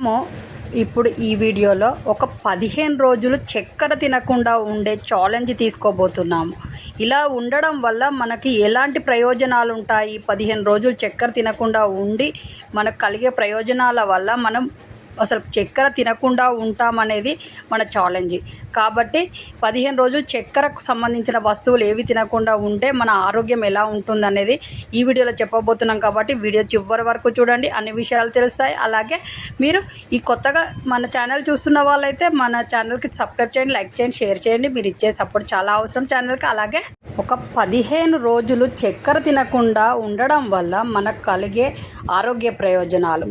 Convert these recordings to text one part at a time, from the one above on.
మనము ఇప్పుడు ఈ వీడియోలో ఒక 15 రోజులు చక్కెర తినకుండా ఉండే ఛాలెంజ్ తీసుకోబోతున్నాము. ఇలా ఉండడం వల్ల మనకి ఎలాంటి ప్రయోజనాలు ఉంటాయి, 15 రోజులు చక్కెర తినకుండా ఉండి మనకు కలిగే ప్రయోజనాల వల్ల మనం అసలు చక్కెర తినకుండా ఉంటామనేది మన ఛాలెంజ్. కాబట్టి 15 రోజులు చక్కెరకు సంబంధించిన వస్తువులు ఏవి తినకుండా ఉంటే మన ఆరోగ్యం ఎలా ఉంటుందనేది ఈ వీడియోలో చెప్పబోతున్నాం. కాబట్టి వీడియో చివరి వరకు చూడండి, అన్ని విషయాలు తెలుస్తాయి. అలాగే మీరు ఈ కొత్తగా మన ఛానల్ చూస్తున్న వాళ్ళైతే మన ఛానల్కి సబ్స్క్రైబ్ చేయండి, లైక్ చేయండి, షేర్ చేయండి. మీరు ఇచ్చే సపోర్ట్ చాలా అవసరం ఛానల్కి. అలాగే ఒక 15 రోజులు చక్కెర తినకుండా ఉండడం వల్ల మనకు కలిగే ఆరోగ్య ప్రయోజనాలు: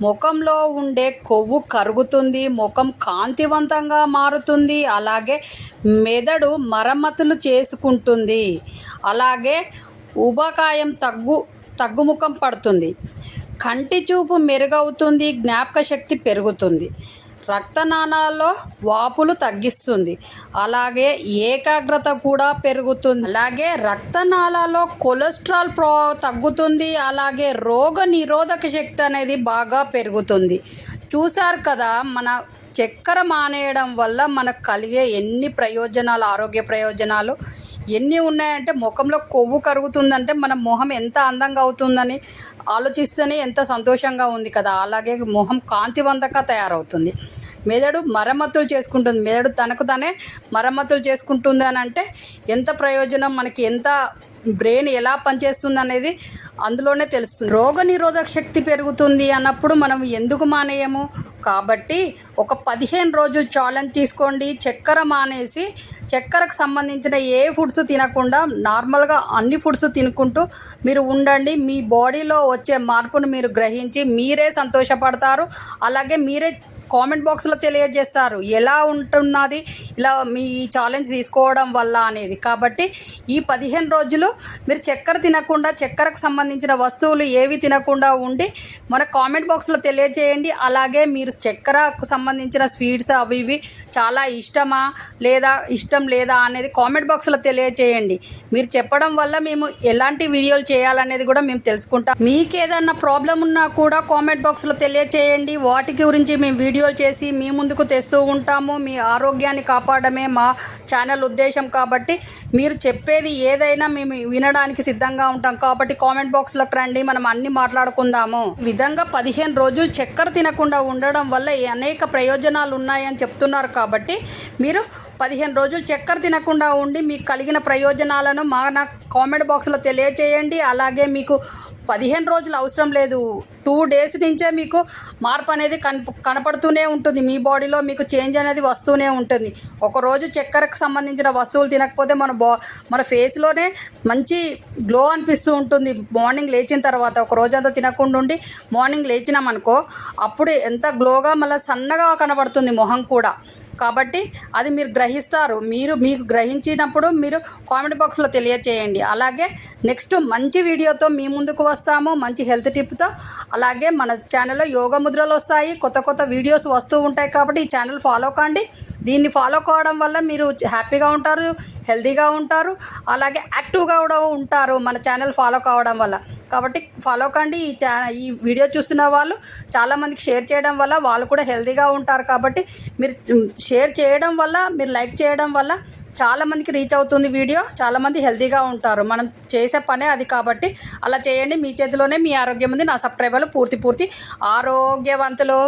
ముఖంలో ఉండే కొవ్వు కరుగుతుంది, ముఖం కాంతివంతంగా మారుతుంది, అలాగే మెదడు మరమ్మతులు చేసుకుంటుంది, అలాగే ఊబకాయం తగ్గుముఖం పడుతుంది, కంటి చూపు మెరుగవుతుంది, జ్ఞాపక శక్తి పెరుగుతుంది, రక్తనాళాల్లో వాపులు తగ్గిస్తుంది, అలాగే ఏకాగ్రత కూడా పెరుగుతుంది, అలాగే రక్తనాళాల్లో కొలెస్ట్రాల్ తగ్గుతుంది, అలాగే రోగ నిరోధక శక్తి అనేది బాగా పెరుగుతుంది. చూశారు కదా, మన చక్కెర మానేయడం వల్ల మనకు కలిగే ఎన్ని ప్రయోజనాలు, ఆరోగ్య ప్రయోజనాలు ఎన్ని ఉన్నాయంటే, ముఖంలో కొవ్వు కరుగుతుందంటే మన మొహం ఎంత అందంగా అవుతుందని ఆలోచిస్తేనే ఎంత సంతోషంగా ఉంది కదా. అలాగే మొహం కాంతివంతంగా తయారవుతుంది, మెదడు మరమ్మతులు చేసుకుంటుంది, మెదడు తనకు తానే మరమ్మతులు చేసుకుంటుంది అని అంటే ఎంత ప్రయోజనం, మనకి ఎంత బ్రెయిన్ ఎలా పనిచేస్తుంది అనేది అందులోనే తెలుస్తుంది. రోగ నిరోధక శక్తి పెరుగుతుంది అన్నప్పుడు మనం ఎందుకు మానేయము? కాబట్టి ఒక 15 రోజులు ఛాలెంజ్ తీసుకోండి. చక్కెర మానేసి చక్కెరకు సంబంధించిన ఏ ఫుడ్స్ తినకుండా నార్మల్గా అన్ని ఫుడ్స్ తినుకుంటూ మీరు ఉండండి. మీ బాడీలో వచ్చే మార్పును మీరు గ్రహించి మీరే సంతోషపడతారు. అలాగే మీరే కామెంట్ బాక్స్లో తెలియజేస్తారు ఎలా ఉంటున్నది ఇలా మీ ఛాలెంజ్ తీసుకోవడం వల్ల అనేది. కాబట్టి ఈ 15 రోజులు మీరు చక్కెర తినకుండా, చక్కెరకు సంబంధించిన వస్తువులు ఏవి తినకుండా ఉండి మన కామెంట్ బాక్స్లో తెలియజేయండి. అలాగే మీరు చక్కెరకు సంబంధించిన స్వీట్స్ అవి ఇవి చాలా ఇష్టమా లేదా ఇష్టం లేదా అనేది కామెంట్ బాక్స్లో తెలియజేయండి. మీరు చెప్పడం వల్ల మేము ఎలాంటి వీడియోలు చేయాలనేది కూడా మేము తెలుసుకుంటాం. మీకు ఏదన్నా ప్రాబ్లం ఉన్నా కూడా కామెంట్ బాక్స్లో తెలియజేయండి. వాటి గురించి మేము వీడియోలు చేసి మీ ముందుకు తెస్తూ ఉంటాము. మీ ఆరోగ్యాన్ని కాపాడమే మా ఛానల్ ఉద్దేశం. కాబట్టి మీరు చెప్పేది ఏదైనా మేము వినడానికి సిద్ధంగా ఉంటాం. కాబట్టి కామెంట్ బాక్స్లోకి రండి, మనం అన్ని మాట్లాడుకుందాము. ఈ విధంగా 15 రోజులు చక్కెర తినకుండా ఉండడం వల్ల అనేక ప్రయోజనాలు ఉన్నాయని చెప్తున్నారు. కాబట్టి మీరు 15 రోజులు చక్కెర తినకుండా ఉండి మీకు కలిగిన ప్రయోజనాలను నా కామెంట్ బాక్స్లో తెలియచేయండి. అలాగే మీకు 15 రోజులు అవసరం లేదు, 2 days నుంచే మీకు మార్పు అనేది కనపడుతూనే ఉంటుంది. మీ బాడీలో మీకు చేంజ్ అనేది వస్తూనే ఉంటుంది. ఒకరోజు చక్కెరకు సంబంధించిన వస్తువులు తినకపోతే మన ఫేస్లోనే మంచి గ్లో అనిపిస్తూ ఉంటుంది. మార్నింగ్ లేచిన తర్వాత ఒక రోజంతా తినకుండా ఉండి మార్నింగ్ లేచినామనుకో, అప్పుడు ఎంత గ్లోగా మళ్ళీ సన్నగా కనబడుతుంది మొహం కూడా. కాబట్టి అది మీరు గ్రహిస్తారు. మీకు గ్రహించినప్పుడు మీరు కామెంట్ బాక్స్లో తెలియచేయండి. అలాగే నెక్స్ట్ మంచి వీడియోతో మీ ముందుకు వస్తాము, మంచి హెల్త్ టిప్తో. అలాగే మన ఛానల్లో యోగా ముద్రలు వస్తాయి, కొత్త వీడియోస్ వస్తూ ఉంటాయి. కాబట్టి ఈ ఛానల్ ఫాలో కండి. దీన్ని ఫాలో కావడం వల్ల మీరు హ్యాపీగా ఉంటారు, హెల్తీగా ఉంటారు, అలాగే యాక్టివ్గా కూడా ఉంటారు మన ఛానల్ ఫాలో కావడం వల్ల. కాబట్టి ఫాలో కండి. ఈ వీడియో చూస్తున్న వాళ్ళు చాలామందికి షేర్ చేయడం వల్ల వాళ్ళు కూడా హెల్తీగా ఉంటారు. కాబట్టి మీరు షేర్ చేయడం వల్ల, మీరు లైక్ చేయడం వల్ల చాలామందికి రీచ్ అవుతుంది వీడియో, చాలామంది హెల్తీగా ఉంటారు. మనం చేసే పనే అది. కాబట్టి అలా చేయండి. మీ చేతిలోనే మీ ఆరోగ్యం ఉంది. నా సబ్స్క్రైబర్లు పూర్తి ఆరోగ్యవంతులు.